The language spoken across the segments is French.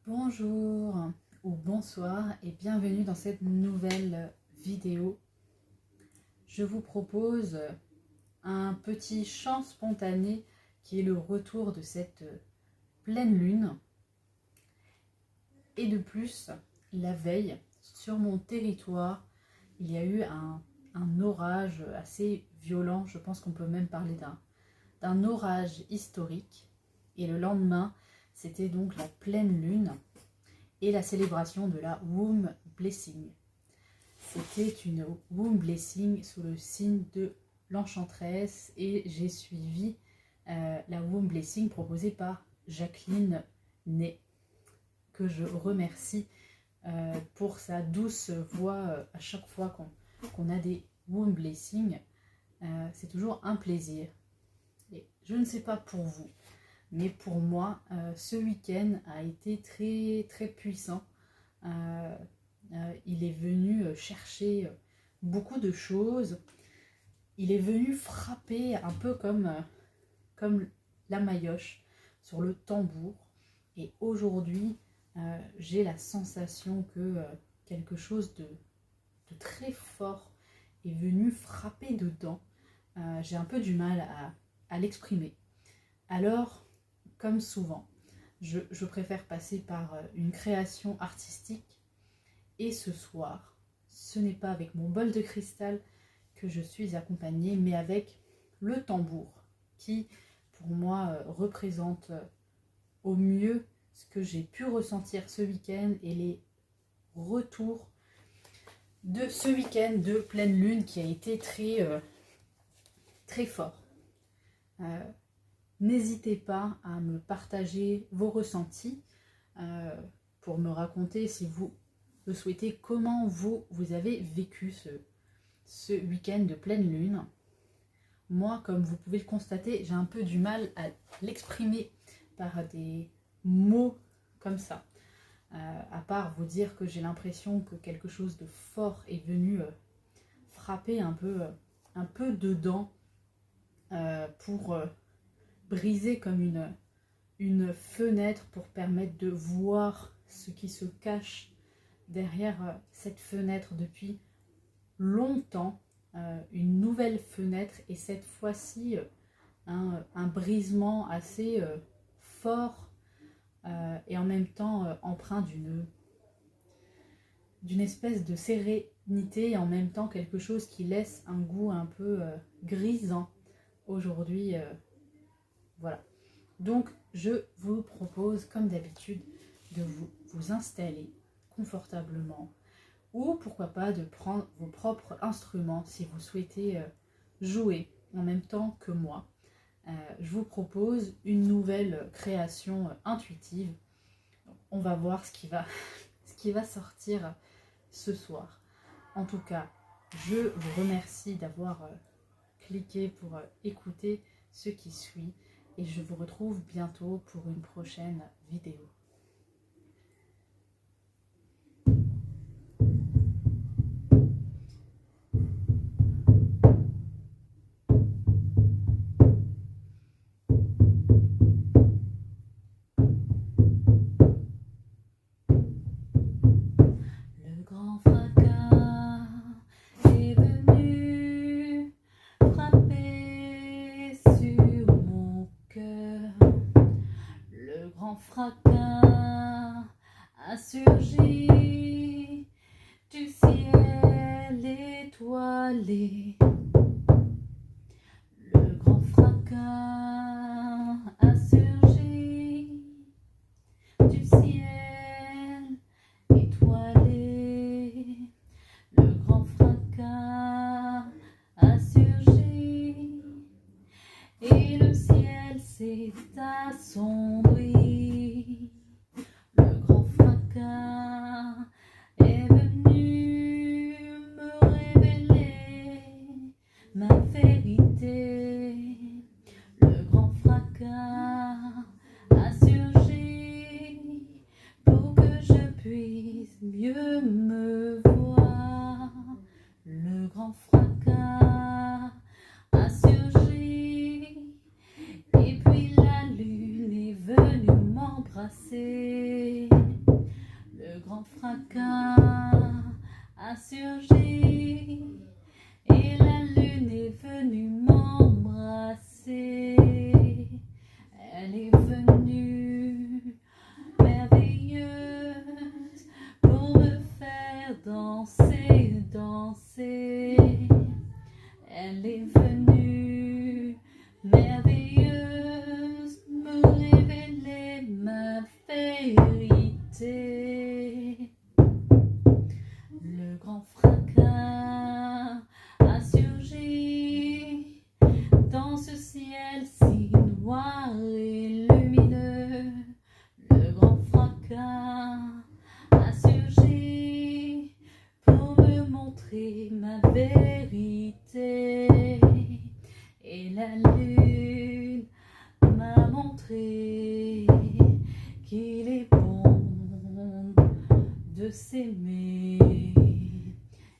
Bonjour ou bonsoir et bienvenue dans cette nouvelle vidéo. Je vous propose un petit chant spontané qui est le retour de cette pleine lune. Et de plus, la veille, sur mon territoire, il y a eu un orage assez violent. Je pense qu'on peut même parler d'un orage historique. Et le lendemain, c'était donc la pleine lune et la célébration de la Womb Blessing. C'était une Womb Blessing sous le signe de l'enchanteresse et j'ai suivi la Womb Blessing proposée par Jacqueline Ney, que je remercie pour sa douce voix à chaque fois qu'on a des Womb Blessing. C'est toujours un plaisir. Et je ne sais pas pour vous, mais pour moi, ce week-end a été très, très puissant. Il est venu chercher beaucoup de choses. Il est venu frapper un peu comme la maillotche sur le tambour. Et aujourd'hui, j'ai la sensation que quelque chose de très fort est venu frapper dedans. J'ai un peu du mal à l'exprimer. Alors, comme souvent, je préfère passer par une création artistique. Et ce soir, ce n'est pas avec mon bol de cristal que je suis accompagnée, mais avec le tambour, qui pour moi représente au mieux ce que j'ai pu ressentir ce week-end et les retours de ce week-end de pleine lune qui a été très, très fort. N'hésitez pas à me partager vos ressentis pour me raconter, si vous le souhaitez, comment vous avez vécu ce week-end de pleine lune. Moi, comme vous pouvez le constater, j'ai un peu du mal à l'exprimer par des mots comme ça. À part vous dire que j'ai l'impression que quelque chose de fort est venu frapper un peu dedans pour briser comme une fenêtre pour permettre de voir ce qui se cache derrière cette fenêtre depuis longtemps, une nouvelle fenêtre et cette fois-ci un brisement assez fort et en même temps empreint d'une espèce de sérénité et en même temps quelque chose qui laisse un goût un peu grisant aujourd'hui. Voilà. Donc, je vous propose, comme d'habitude, de vous installer confortablement ou pourquoi pas de prendre vos propres instruments si vous souhaitez jouer en même temps que moi. Je vous propose une nouvelle création intuitive. On va voir ce qui va sortir ce soir. En tout cas, je vous remercie d'avoir cliqué pour écouter ce qui suit. Et je vous retrouve bientôt pour une prochaine vidéo. Le grand fracas est venu frapper sur mon cœur. Le grand fracas a surgi du ciel étoilé. Le grand fracas a surgi du ciel étoilé. Le grand fracas a surgi et le ciel s'est assombri. Le grand fracas est venu me révéler ma vérité. Le grand fracas a surgi pour que je puisse mieux me voir. Le grand fracas a surgi et puis la lune est venue m'embrasser. m'embrasser. Le grand fracas a surgi et la lune est venue m'embrasser. Elle est venue merveilleuse pour me faire danser, danser. Elle est venue merveilleuse me révéler ma vérité. Le grand fracas a surgi dans ce ciel si noir et lumineux. Le grand fracas a surgi pour me montrer ma vérité. Et la lune m'a montré qu'il est bon de s'aimer.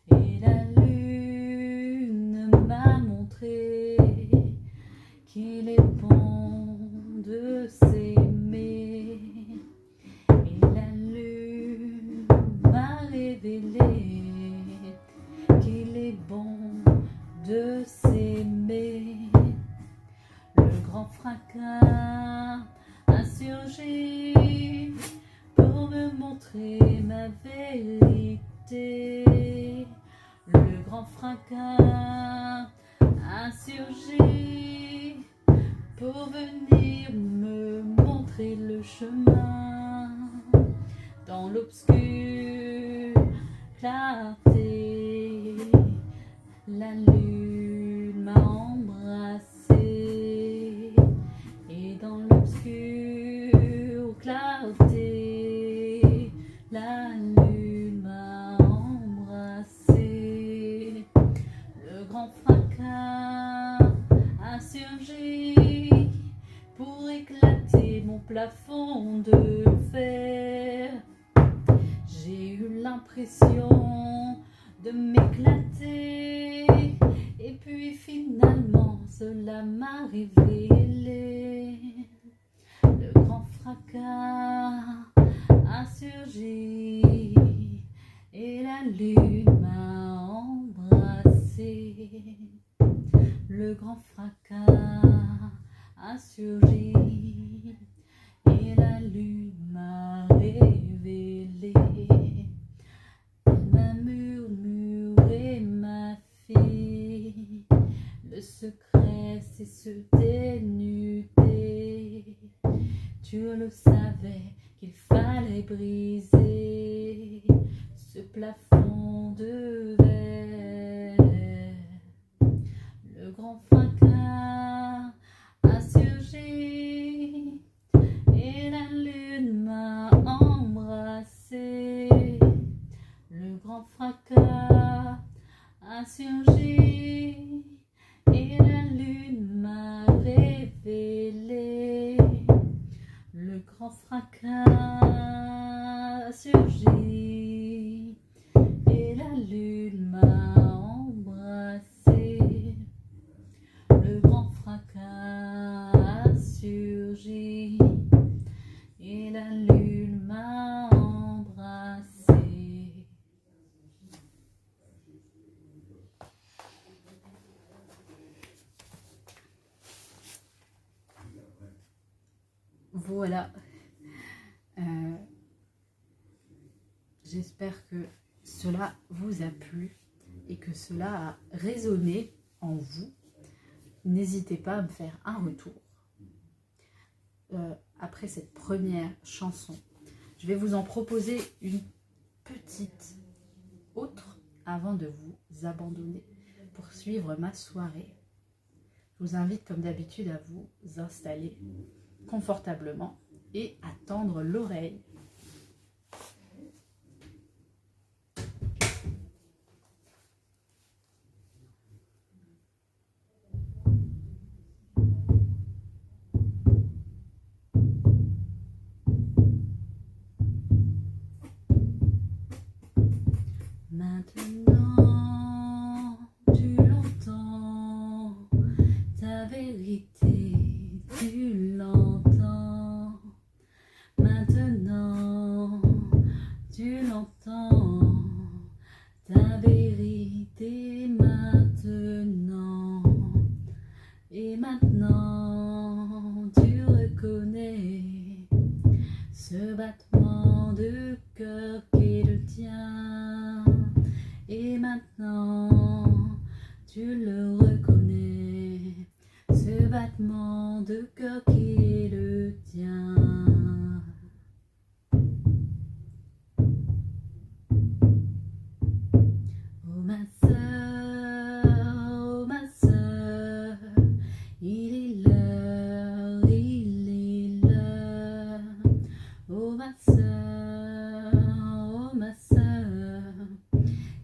Et la lune m'a montré qu'il est bon de s'aimer. Et la lune m'a révélé qu'il est bon de s'aimer. Le grand fracas a surgi pour me montrer ma vérité. Le grand fracas a surgi pour venir me montrer le chemin dans l'obscure clarté. La lune m'a embrassé et dans l'obscure clarté, la lune m'a embrassé. Le grand fracas a surgi pour éclater mon plafond de verre. J'ai eu l'impression de m'éclater et puis finalement cela m'a révélé. Le grand fracas a surgi et la lune m'a embrassé. Le grand fracas a surgi et la lune m'a révélé. Elle m'a murmuré, ma fille, le secret c'est se dénuder. Tu le savais qu'il fallait briser ce plafond de verre. Le grand fracas a surgi et la lune m'a embrassé. Le grand fracas a surgi et la lune m'a révélé. Le grand fracas a surgi et la lune m'a embrassé. Le grand fracas a surgi et la lune m'a embrassé. Voilà. J'espère que cela vous a plu et que cela a résonné en vous. N'hésitez pas à me faire un retour. Après cette première chanson, je vais vous en proposer une petite autre avant de vous abandonner pour suivre ma soirée. Je vous invite comme d'habitude à vous installer confortablement et à tendre l'oreille. Maintenant, tu l'entends, ta vérité, tu l'entends. Maintenant, tu l'entends, ta vérité maintenant. Et maintenant, tu reconnais ce battement de cœur qui est le tien. Et maintenant, tu le reconnais, ce battement de cœur qui est le tien. Oh ma sœur, il est l'heure, il est l'heure. Oh ma sœur,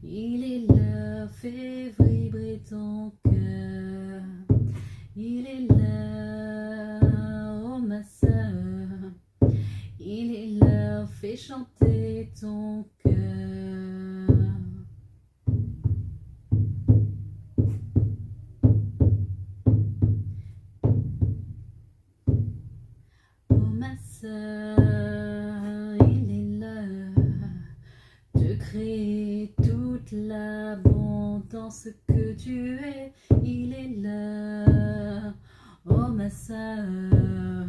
il est l'heure, fais vibrer ton cœur. Il est l'heure, oh ma sœur, il est l'heure, fais chanter ton cœur. Oh ma sœur, il est l'heure de créer toute l'abondance que tu es. Il est l'heure, oh ma sœur,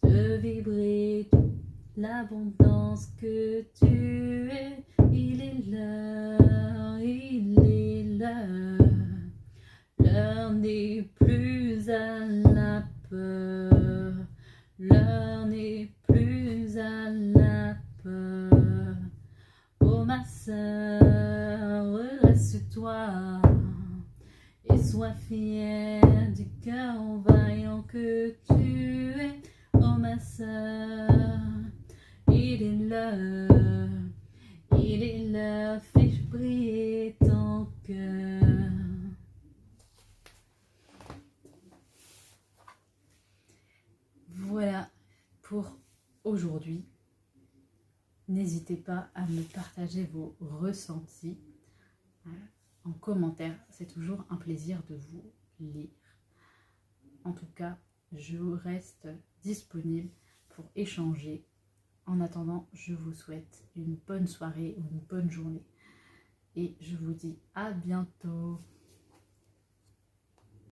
de vibrer toute l'abondance que tu es. Il est l'heure, il est l'heure. L'heure n'est plus à la peur. L'heure n'est plus à la peur. Oh ma sœur, redresse-toi et sois fière du cœur vaillant que tu es. Oh ma sœur, il est l'heure, fais briller ton cœur. Voilà pour aujourd'hui. N'hésitez pas à me partager vos ressentis en commentaire. C'est toujours un plaisir de vous lire. En tout cas, je reste disponible pour échanger. En attendant, je vous souhaite une bonne soirée ou une bonne journée. Et je vous dis à bientôt.